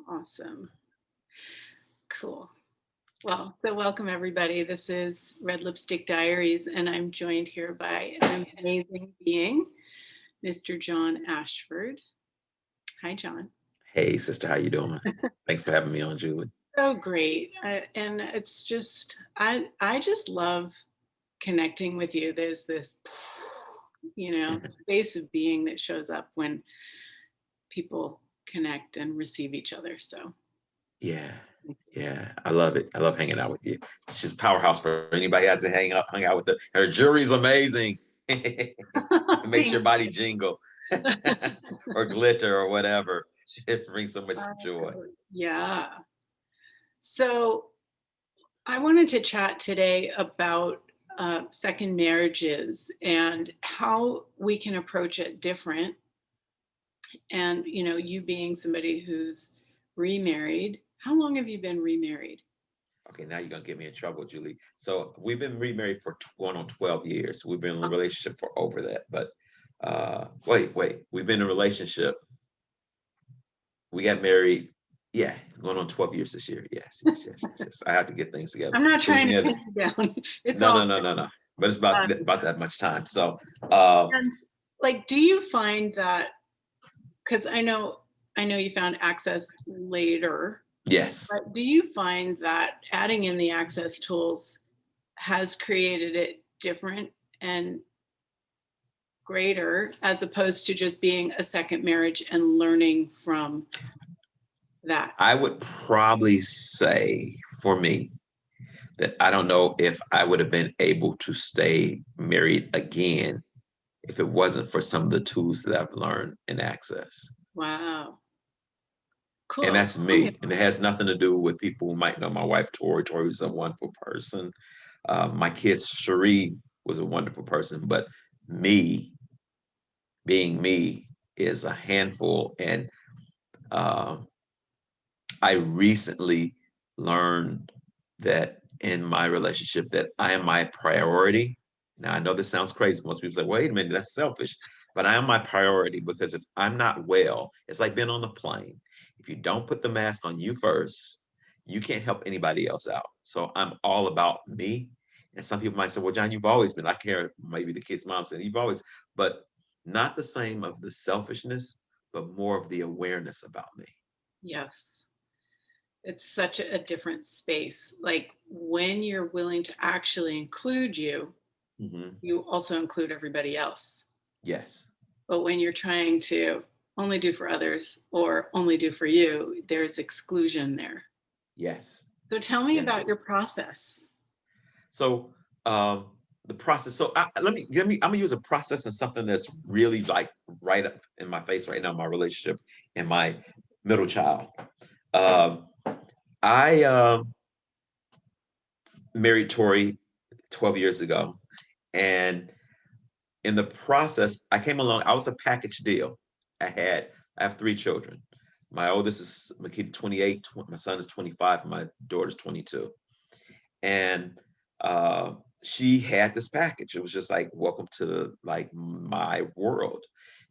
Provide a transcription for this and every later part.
Awesome. Cool. Well, so welcome everybody. This is Red Lipstick Diaries, and I'm joined here by an amazing being, Mr. John Ashford. Hi, John. Hey, sister, how you doing? Thanks for having me on, Julie. So great. And it's just, I just love connecting with you. There's this, space of being that shows up when people connect and receive each other. So Yeah, yeah, I love it. I love hanging out with you. She's a powerhouse for anybody who hasn't hung out with her. Her jewelry's amazing. It makes thank your body jingle or glitter or whatever. It brings so much joy. yeah. So I wanted to chat today about second marriages and how we can approach it different. And, you being somebody who's remarried, how long have you been remarried? Okay, now you're gonna get me in trouble, Julie. So we've been remarried for going on 12 years. We've been in a relationship for over that, but wait, we've been in a relationship. We got married. Yeah, going on 12 years this year. Yes. I have to get things together. I'm not So we've trying to been pin you down. It's no, all no, no, no, no. But it's fun. about that much time. So uh And like, do you find that, because I know you found access later, yes. but do you find that adding in the access tools has created it different and greater as opposed to just being a second marriage and learning from that? I would probably say for me that I don't know if I would have been able to stay married again if it wasn't for some of the tools that I've learned and access. Wow. And Cool. that's Tell me me. And it has nothing to do with people who might know my wife, Tori. Tori's a wonderful person. My kids, Cherie was a wonderful person, but me being me is a handful. And uh, I recently learned that in my relationship that I am my priority. Now I know this sounds crazy. Most people say, wait a minute, that's selfish. But I am my priority because if I'm not well, it's like being on the plane. If you don't put the mask on you first, you can't help anybody else out. So I'm all about me. And some people might say, well, John, you've always been, I care, maybe the kid's mom said, you've always, but not the same of the selfishness, but more of the awareness about me. yes. It's such a different space. Like when you're willing to actually include you, Mhm. you also include everybody else. Yes. But when you're trying to only do for others or only do for you, there's exclusion there. Yes. So tell me Yes. about your Yes. process. So the process. So let me. I'm gonna use a process and something that's really like right up in my face right now. My relationship and my middle child. Um, I married Tori 12 years ago, and in the process, I came along. I was a package deal. I have three children. My oldest is my kid 28. My son is 25. And my daughter's 22. And she had this package. It was just like welcome to like my world,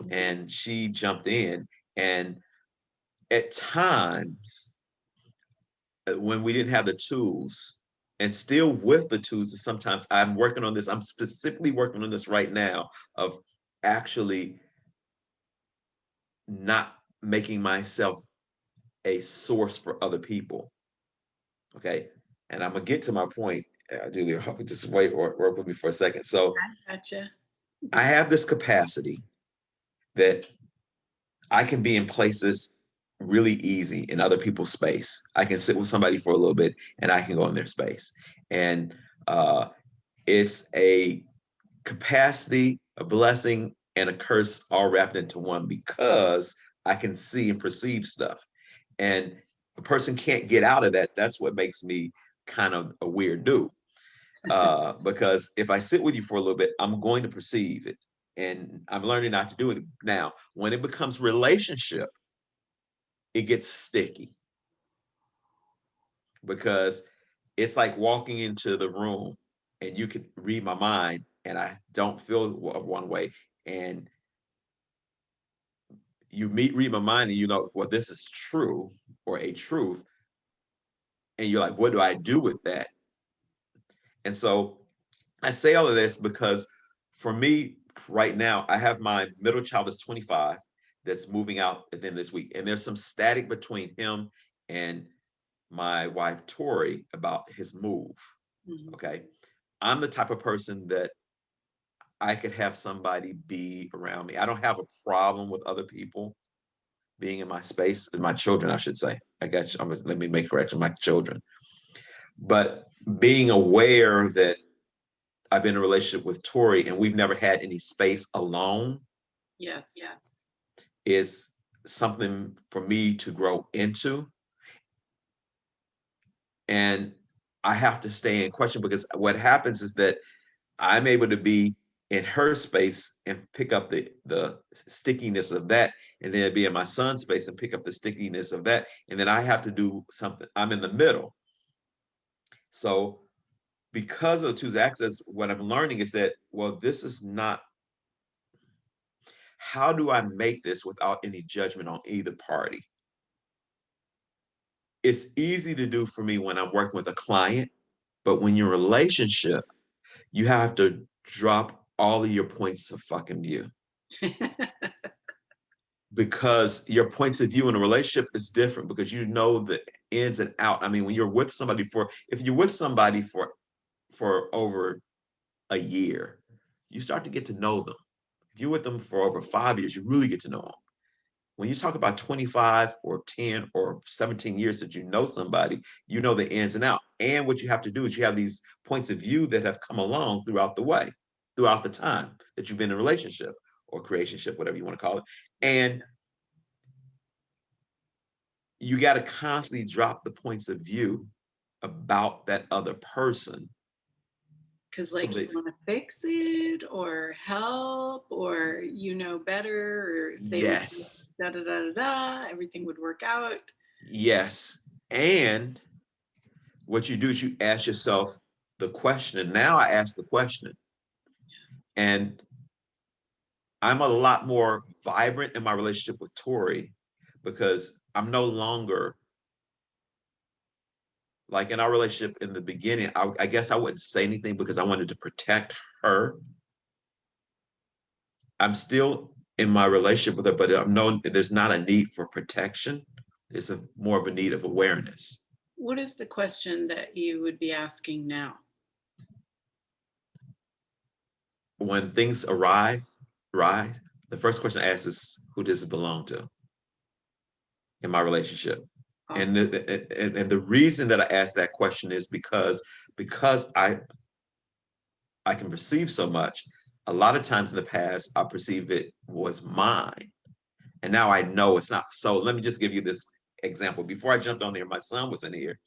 and she jumped in. And at times when we didn't have the tools, and still with the tools, sometimes I'm working on this. I'm specifically working on this right now of actually not making myself a source for other people. Okay, and I'm gonna get to my point. Julia, just wait or work with me for a second. So Gotcha. I have this capacity that I can be in places really easy in other people's space. I can sit with somebody for a little bit and I can go in their space. And it's a capacity, a blessing, and a curse all wrapped into one because I can see and perceive stuff. And a person can't get out of that. That's what makes me kind of a weird dude. Because if I sit with you for a little bit, I'm going to perceive it. And I'm learning not to do it. Now, when it becomes relationship, it gets sticky because it's like walking into the room and you can read my mind and I don't feel one way. And read my mind and you know, well, this is true. or a truth, and you're like, what do I do with that? And so I say all of this because for me right now, I have my middle child is 25 that's moving out at the end of this week. And there's some static between him and my wife, Tori, about his move. Mhm. Okay. I'm the type of person that I could have somebody be around me. I don't have a problem with other people being in my space, my children, I should say. I got you. Let me make correction, my children. But being aware that I've been in a relationship with Tori and we've never had any space alone Yes. is something for me to grow into. And I have to stay in question because what happens is that I'm able to be in her space and pick up the stickiness of that, and then be in my son's space and pick up the stickiness of that. And then I have to do something. I'm in the middle. So because of Tuesday Access, what I'm learning is that, well, this is not, how do I make this without any judgment on either party? It's easy to do for me when I'm working with a client, but when you're in a relationship, you have to drop all of your points of fucking view because your points of view in a relationship is different because you know the ins and out. I mean, when you're with somebody if you're with somebody for over a year, you start to get to know them. If you're with them for over 5 years, you really get to know them. When you talk about 25 or 10 or 17 years that you know somebody, you know the ins and out. And what you have to do is you have these points of view that have come along throughout the way, throughout the time that you've been in a relationship or creationship, whatever you want to call it. And you got to constantly drop the points of view about that other person. Because, So like, you that, want to fix it or help or better, or if they would just yes, da da da da da, everything would work out. yes. And what you do is you ask yourself the question. And now I ask the question. And I'm a lot more vibrant in my relationship with Tori because I'm no longer like in our relationship in the beginning. I guess I wouldn't say anything because I wanted to protect her. I'm still in my relationship with her, but there's not a need for protection. It's more of a need of awareness. What is the question that you would be asking now? When things arrive, the first question I ask is, who does it belong to in my relationship? And Awesome. the reason that I ask that question is because I can perceive so much. A lot of times in the past, I perceive it was mine. And now I know it's not. So let me just give you this example. Before I jumped on here, my son was in here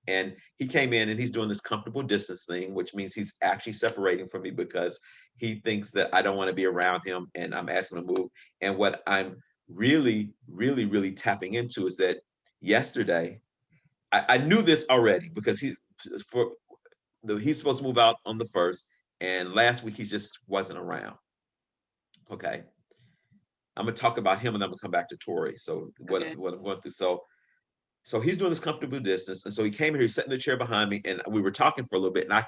and he came in and he's doing this comfortable distance thing, which means he's actually separating from me because he thinks that I don't want to be around him and I'm asking him to move. And what I'm really, really, really tapping into is that yesterday, I knew this already because he's supposed to move out on the first, and last week he just wasn't around. Okay. I'm gonna talk about him and I'm gonna come back to Tori. So Okay. what I'm going through. So he's doing this comfortable distance. And so he came here, he's sitting in the chair behind me, and we were talking for a little bit. And I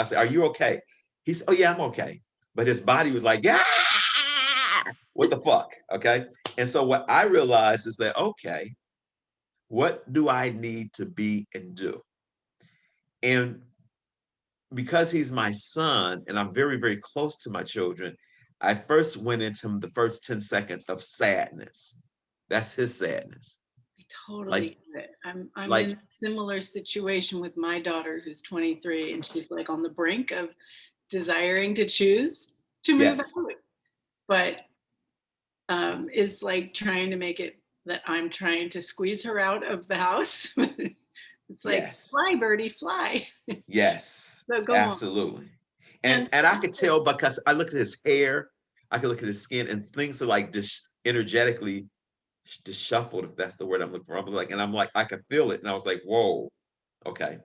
said, "Are you okay?" He said, "Oh yeah, I'm okay." But his body was like, "Yeah, what the fuck?" Okay. And so what I realized is that, okay, what do I need to be and do? And because he's my son and I'm very, very close to my children, I first went into the first 10 seconds of sadness. That's his sadness. I totally Like, get it. I'm in a like, similar situation with my daughter who's 23, and she's like on the brink of desiring to choose to move yes, out, but is like trying to make it that I'm trying to squeeze her out of the house. It's like, yes, fly, birdie, fly. yes, So go on. absolutely. And And I could tell because I looked at his hair, I could look at his skin, and things are like just energetically disheveled, if that's the word I'm looking for. I'm like, I could feel it. And I was like, whoa, okay.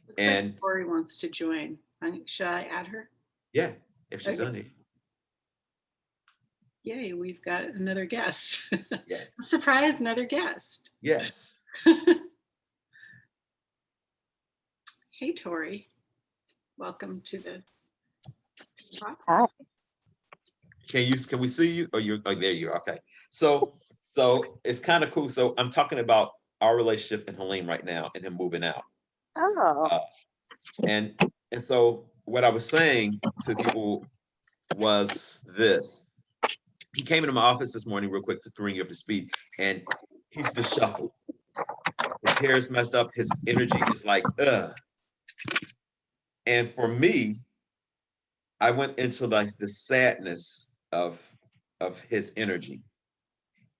looks like And Tori wants to join. Should I add her? yeah, if she's Okay. on it. Yay, we've got another guest. Yes. Surprise, another guest. Yes. Hey, Tori. Welcome to the Hi. podcast. Can we see you? Oh, there you are. Okay. So it's kind of cool. So I'm talking about our relationship and Helene right now and him moving out. Oh, Uh, and and so what I was saying to people was this. He came into my office this morning real quick to bring you up to speed, and he's disheveled. His hair is messed up. His energy is like, ugh. And for me, I went into like the sadness of his energy.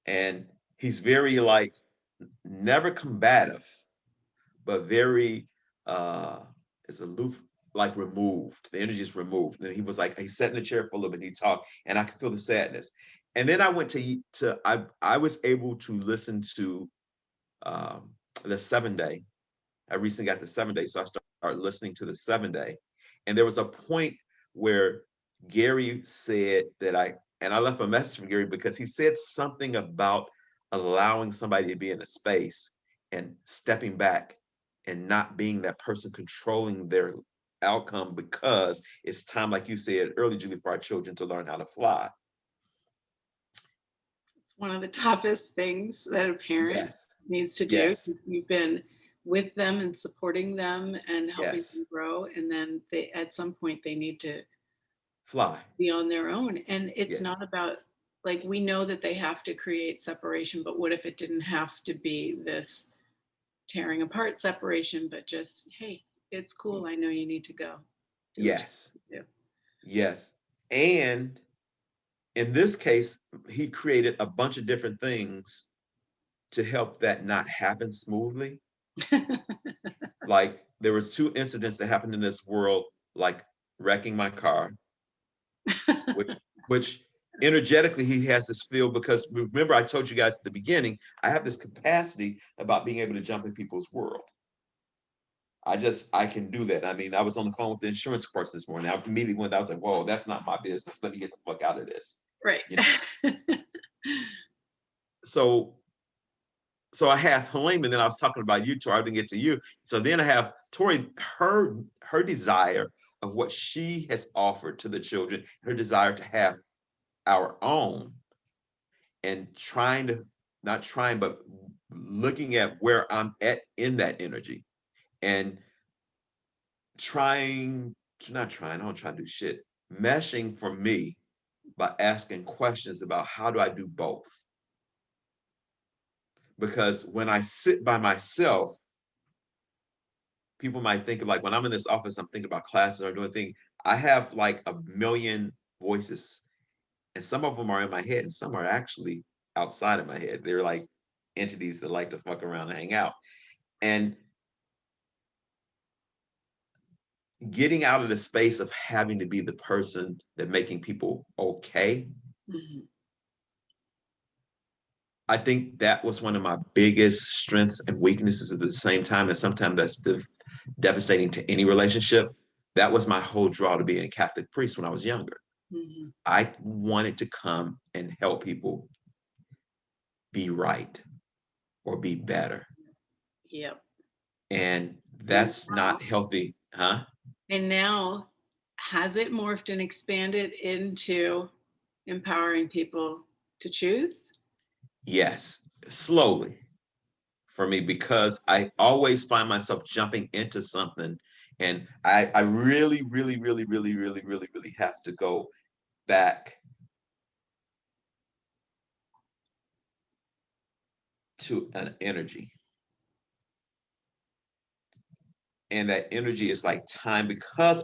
And he's very like never combative, but very is aloof, like removed. The energy is removed. And he was like, he sat in the chair for a little bit, he talked, and I could feel the sadness. And then I went to I was able to listen to um the 7 day. I recently got the 7 day, so I started listening to the 7 day. And there was a point where Gary said that and I left a message from Gary because he said something about allowing somebody to be in a space and stepping back and not being that person controlling their outcome because it's time, like you said earlier, Julie, for our children to learn how to fly. It's one of the toughest things that a parent Yes. needs to do Yes. because you've been with them and supporting them and helping Yes. them grow. And then they, at some point, they need to Fly. be on their own. And it's Yes. not about, like, we know that they have to create separation, but what if it didn't have to be this tearing apart separation, but just, hey, it's cool. I know you need to go. Do what Yes. you do. Yes. And in this case, he created a bunch of different things to help that not happen smoothly. Like there was 2 incidents that happened in this world, like wrecking my car, which energetically he has this feel because remember I told you guys at the beginning, I have this capacity about being able to jump in people's world. I can do that. I mean, I was on the phone with the insurance person this morning. I immediately went, I was like, whoa, that's not my business. Let me get the fuck out of this. Right. You know? So I have Helene, and then I was talking about you, Tori. I didn't get to you. So then I have Tori, her desire of what she has offered to the children, her desire to have our own, and trying to not trying, but looking at where I'm at in that energy, and trying to not trying, I don't try to do shit, meshing for me by asking questions about how do I do both? Because when I sit by myself, people might think of like when I'm in this office, I'm thinking about classes or doing things. I have like a million voices, and some of them are in my head, and some are actually outside of my head. They're like entities that like to fuck around and hang out. And getting out of the space of having to be the person that making people okay. Mhm. I think that was one of my biggest strengths and weaknesses at the same time, and sometimes that's devastating to any relationship. That was my whole draw to being a Catholic priest when I was younger. Mhm. I wanted to come and help people be right or be better. Yep. And And that's now, not healthy, huh? and now, has it morphed and expanded into empowering people to choose? Yes, slowly for me, because I always find myself jumping into something. And I really, really, really, really, really, really, really have to go back to an energy. And that energy is like time because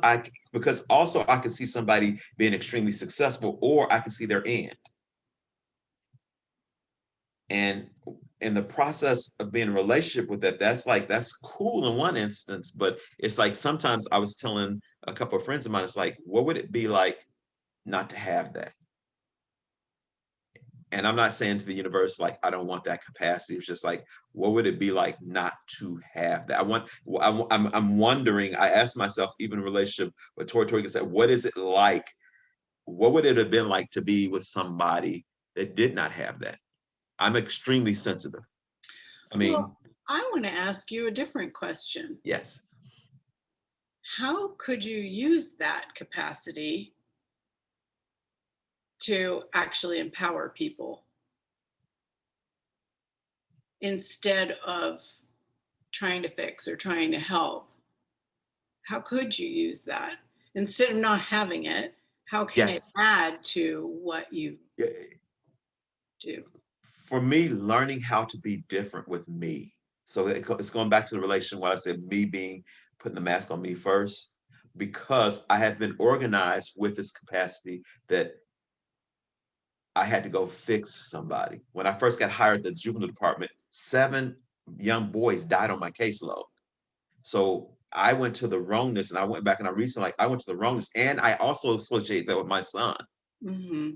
also I can see somebody being extremely successful or I can see their end. And in the process of being in a relationship with that, that's cool in one instance, but it's like sometimes I was telling a couple of friends of mine, it's like, what would it be like not to have that? And I'm not saying to the universe, like, I don't want that capacity. It's just like, what would it be like not to have that? I'm wondering, I asked myself, even in a relationship with Tori said, what is it like what would it have been like to be with somebody that did not have that? I'm extremely sensitive. I mean, Well, I want to ask you a different question. yes. How could you use that capacity to actually empower people instead of trying to fix or trying to help? How could you use that instead of not having it? How can Yeah. it add to what you Yeah. do? For me, learning how to be different with me. So it's going back to the relation where I said me being putting the mask on me first, because I had been organized with this capacity that I had to go fix somebody. When I first got hired at the juvenile department, 7 young boys died on my caseload. So I went to the wrongness, and I went back and I recently, like, I went to the wrongness, and I also associate that with my son, Hmm.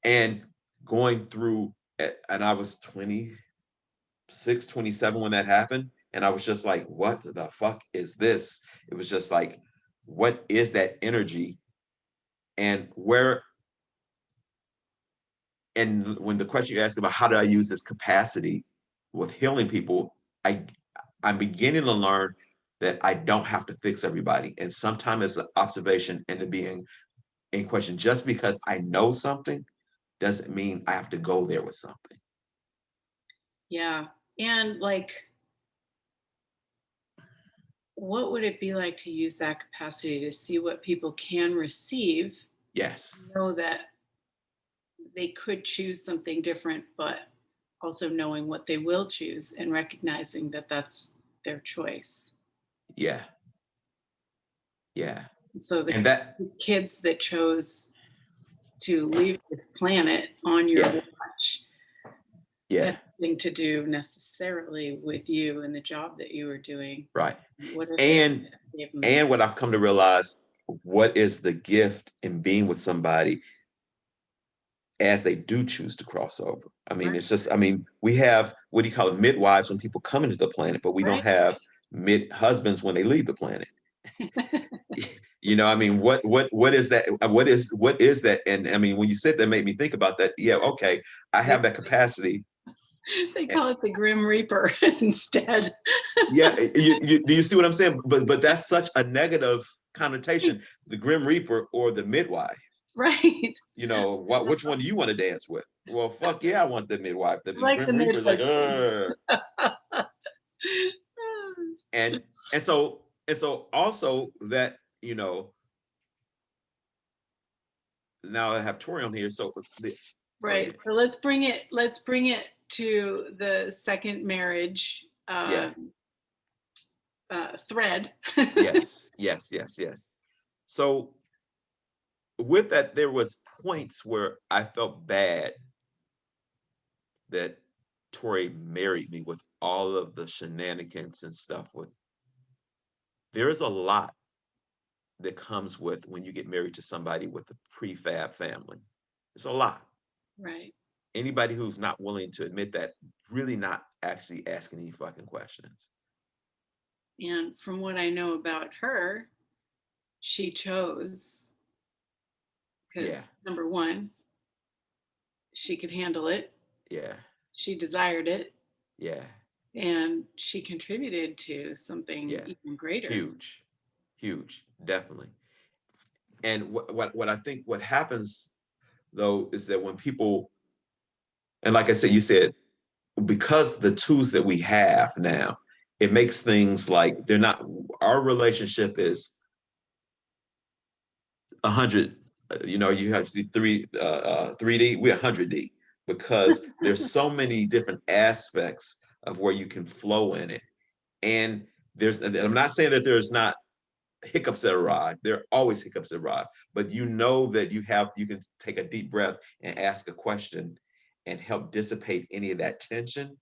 and going through, and I was 26, 27 when that happened. And I was just like, what the fuck is this? It was just like, what is that energy? And when the question you asked about how do I use this capacity with healing people, I'm beginning to learn that I don't have to fix everybody. And sometimes it's an observation and the being in question. Just because I know something doesn't mean I have to go there with something. Yeah. And like, what would it be like to use that capacity to see what people can receive, Yes. know that they could choose something different, but also knowing what they will choose and recognizing that that's their choice. Yeah. Yeah. And so the And that, kids that chose to leave this planet on your yeah. watch Yeah. had nothing to do necessarily with you and the job that you were doing. Right. What if they And gave them a and what I've come to realize, what is the gift in being with somebody as they do choose to cross over. I mean, right, it's just, I mean, we have, what do you call it, midwives when people come into the planet, but we don't right? have mid husbands when they leave the planet. I mean, what is that? What is that? And I mean, when you said that, made me think about that. Yeah, okay, I They, have that capacity. they And call it the Grim Reaper instead. yeah, do you see what I'm saying? But that's such a negative connotation, the Grim Reaper or the midwife. Right. Which one do you want to dance with? Well, fuck yeah, I want the midwife. The Like the Grim Reaper is like, mid-husband. ugh. And so also that, now I have Tori on here. So go Right. ahead. So let's bring it to the second marriage Yeah. thread. Yes. Yes. Yes. Yes. So with that, there was points where I felt bad that Tori married me with all of the shenanigans and stuff. There's a lot that comes with when you get married to somebody with a prefab family. It's a lot. Right. Anybody who's not willing to admit that, really not actually asking any fucking questions. And from what I know about her, she chose Yeah. because number one, she could handle it, Yeah. she desired it, Yeah. and she contributed to something Yeah. even greater. Huge. Huge. Definitely. And what I think what happens though is that when people, and like I said, you said, because the tools that we have now, it makes things like they're not, our relationship is 100. You have to see 3D, we're 100D, because there's so many different aspects of where you can flow in it. And and I'm not saying that there's not hiccups that arrive. There are always hiccups that arrive, but that you can take a deep breath and ask a question and help dissipate any of that tension,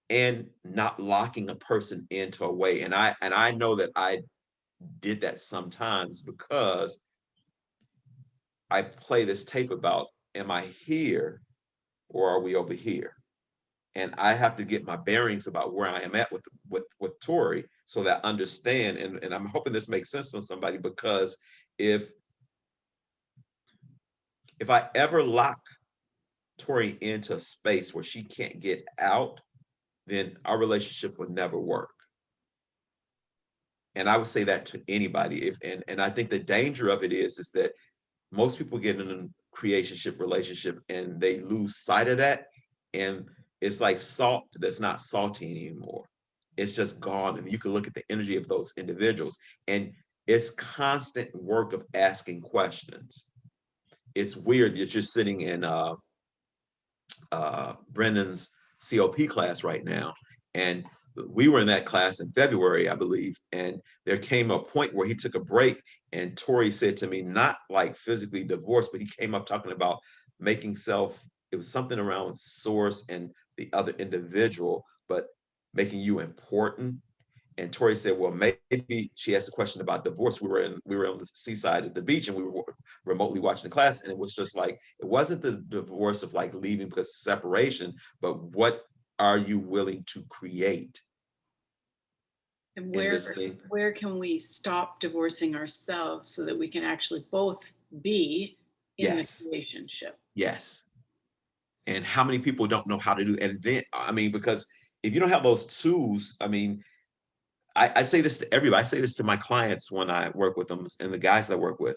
and not locking a person into a way. And I know that I did that sometimes, because I play this tape about, am I here or are we over here? And I have to get my bearings about where I am at with Tori, so that I understand. And I'm hoping this makes sense to somebody, because if if I ever lock Tori into a space where she can't get out, then our relationship would never work. And I would say that to anybody. And I think the danger of it is that most people get in a creationship relationship and they lose sight of that. And it's like salt that's not salty anymore. It's just gone. And you can look at the energy of those individuals. And it's constant work of asking questions. It's weird that you're sitting in Brendan's COP class right now. And we were in that class in February, I believe. And there came a point where he took a break and Tori said to me, not like physically divorced, but he came up talking about making self, it was something around source and the other individual, but making you important. And Tori said, well, maybe she asked a question about divorce. We were on the seaside at the beach and we were remotely watching the class. And it was just like, it wasn't the divorce of like leaving because of separation, but what are you willing to create And in this thing? where can we stop divorcing ourselves so that we can actually both be in Yes. the relationship? Yes. And how many people don't know how to do, and then, I mean, because if you don't have those tools, I mean, I say this to everybody. I say this to my clients when I work with them and the guys I work with.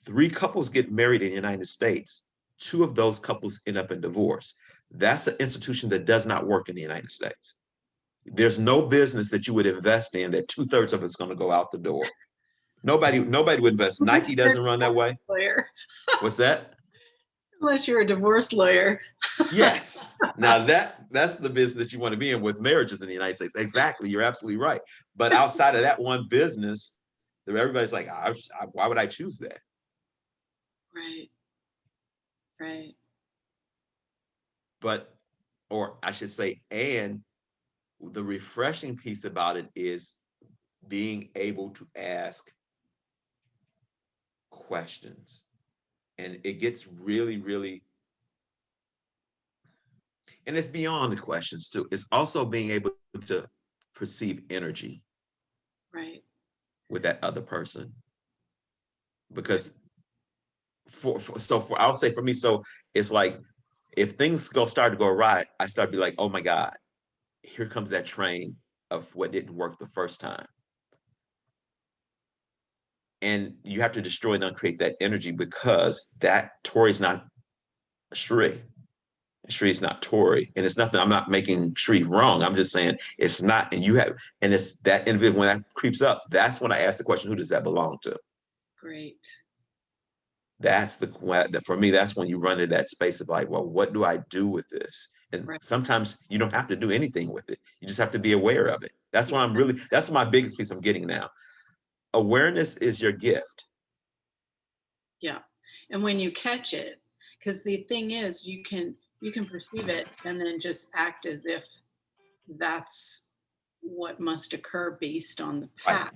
3 couples get married in the United States. 2 of those couples end up in divorce. That's an institution that does not work in the United States. There's no business that you would invest in that 2/3 of it's going to go out the door. Nobody would invest. Nike doesn't run that way. Lawyer. What's that? Unless you're a divorce lawyer. Yes. Now that's the business that you want to be in with marriages in the United States. Exactly. You're absolutely right. But outside of that one business, everybody's like, why would I choose that? Right. Right. But, or I should say, and the refreshing piece about it is being able to ask questions. And it gets really, really, and it's beyond the questions too. It's also being able to perceive energy Right. with that other person. Because I'll say for me, so it's like if things start to go right, I start to be like, oh my God, here comes that train of what didn't work the first time. And you have to destroy and uncreate that energy because that Tori's not Shri. Shri's not Tori. And it's nothing, I'm not making Shri wrong. I'm just saying it's not, and it's that individual, when that creeps up, that's when I ask the question, who does that belong to? Great. That's for me, that's when you run into that space of like, well, what do I do with this? And Right. sometimes you don't have to do anything with it. You just have to be aware of it. That's what that's my biggest piece I'm getting now. Awareness is your gift. Yeah. And when you catch it, because the thing is, you can perceive it and then just act as if that's what must occur based on the Right. past.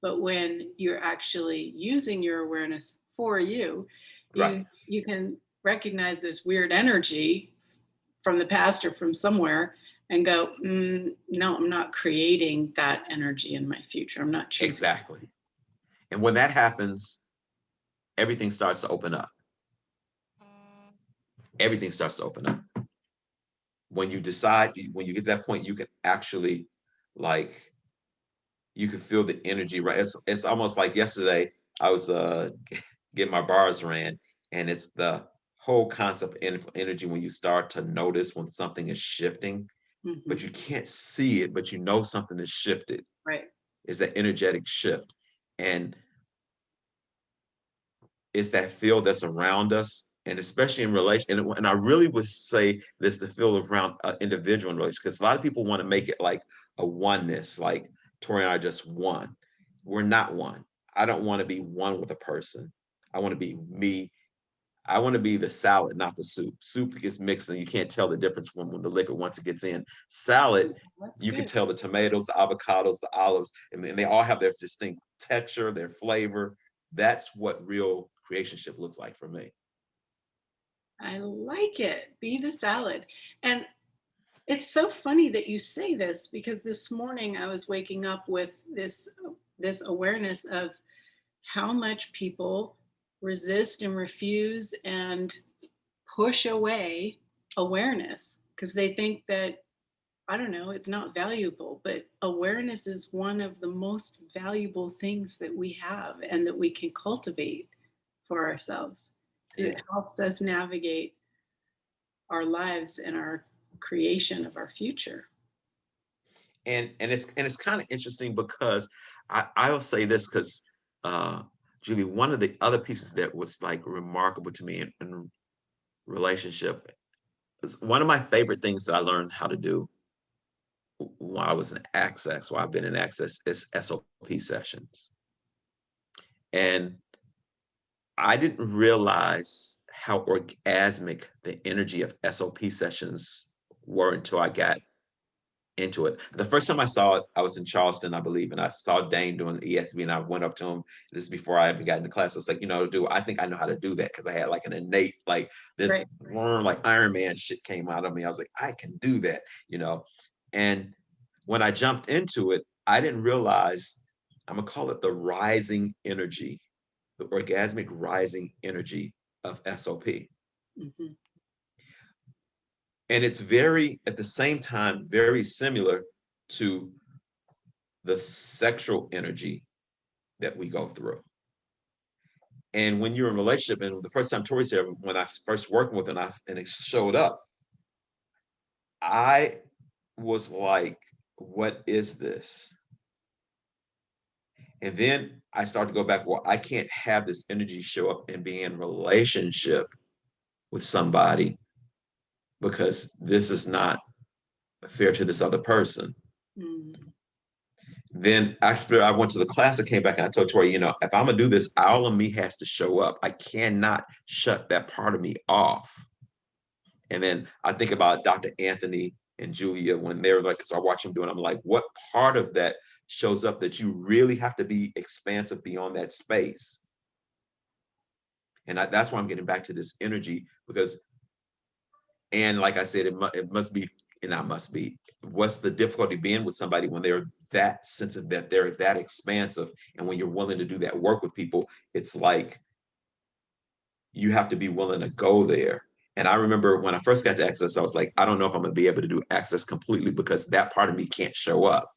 But when you're actually using your awareness for you, Right. you can recognize this weird energy from the past or from somewhere and go, no, I'm not creating that energy in my future. I'm not choosing. Exactly. And when that happens, everything starts to open up. Everything starts to open up. When you decide, when you get to that point, you can actually, like, you can feel the energy, right? It's almost like yesterday, I was getting my bars ran, and it's the whole concept of energy when you start to notice when something is shifting, but you can't see it, but you know something is shifted. Right. It's that energetic shift. And it's that field that's around us, and especially in relation. And I really would say this, the field around individual in relation, because a lot of people want to make it like a oneness, like Tori and I are just one. We're not one. I don't want to be one with a person. I want to be me. I want to be the salad, not the soup. Soup gets mixed and you can't tell the difference when the liquid once it gets in. Salad, you can tell the tomatoes, the avocados, the olives, and they all have their distinct texture, their flavor. That's what real creationship looks like for me. I like it. Be the salad. And it's so funny that you say this because this morning I was waking up with this awareness of how much people resist and refuse and push away awareness because they think that, I don't know, it's not valuable, but awareness is one of the most valuable things that we have and that we can cultivate for ourselves. It Yeah. helps us navigate our lives and our creation of our future. And it's kind of interesting because I'll say this because uh Julie, one of the other pieces that was like remarkable to me in relationship is one of my favorite things that I learned how to do while I was in Access, while I've been in Access, is SOP sessions. And I didn't realize how orgasmic the energy of SOP sessions were until I got into it. The first time I saw it, I was in Charleston, I believe, and I saw Dane doing the ESB, and I went up to him. This is before I even got into class. I was like, dude, I think I know how to do that because I had like an innate, like Right. this, like Iron Man shit came out of me. I was like, I can do that, And when I jumped into it, I didn't realize I'm gonna call it the rising energy, the orgasmic rising energy of SOP. Mhm. And it's very, at the same time, very similar to the sexual energy that we go through. And when you're in a relationship, and the first time Tori said, when I first working with her and it showed up, I was like, what is this? And then I started to go back, well, I can't have this energy show up and be in relationship with somebody because this is not fair to this other person. Mm. Then after I went to the class, I came back and I told Tori, if I'm gonna do this, all of me has to show up. I cannot shut that part of me off. And then I think about Dr. Anthony and Julia when they're like, so I watch them doing, I'm like, what part of that shows up that you really have to be expansive beyond that space? And that's why I'm getting back to this energy because, and like I said, it must be, and I must be, what's the difficulty being with somebody when they're that sensitive, that they're that expansive, and when you're willing to do that work with people, it's like you have to be willing to go there. And I remember when I first got to Access, I was like, I don't know if I'm gonna be able to do Access completely because that part of me can't show up.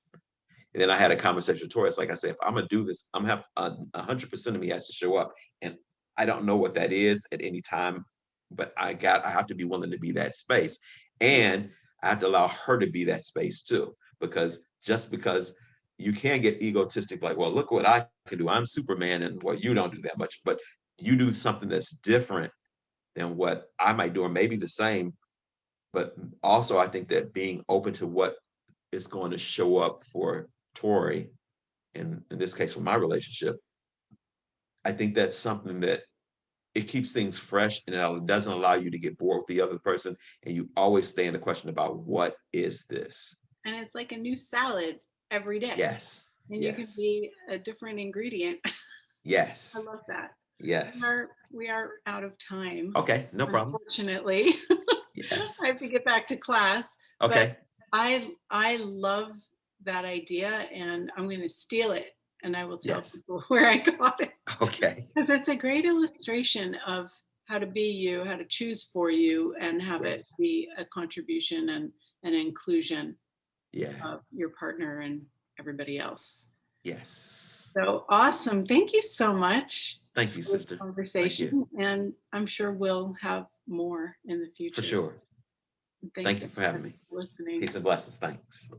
And then I had a conversation with Tori. It's like I said, if I'm gonna do this, I'm gonna have 100% of me has to show up, and I don't know what that is at any time, but I have to be willing to be that space, and I have to allow her to be that space too, because just because you can get egotistic, like, well, look what I can do. I'm Superman, and well, you don't do that much, but you do something that's different than what I might do, or maybe the same. But also, I think that being open to what is going to show up for Tori, and in this case, for my relationship, I think that's something that it keeps things fresh and it doesn't allow you to get bored with the other person. And you always stay in the question about what is this? And it's like a new salad every day. Yes. And you can Yes. be a different ingredient. I Yes. love that. Yes. We are out of time, Okay. No problem. unfortunately. I have to Yes. get back to class, but Okay. I love that idea, and I'm going to steal it, and I will tell Yes. people where I got it Okay. because it's a great illustration of how to be you, how to choose for you, and have it Yes. be a contribution and an inclusion Yeah. of your partner and everybody else. Yes. So awesome. Thank you so much Thank you, for this sister. Thank you. conversation. And I'm sure we'll have more in the For future. sure. Thanks Thank you for having everybody me. for listening. Peace and blessings. Thanks.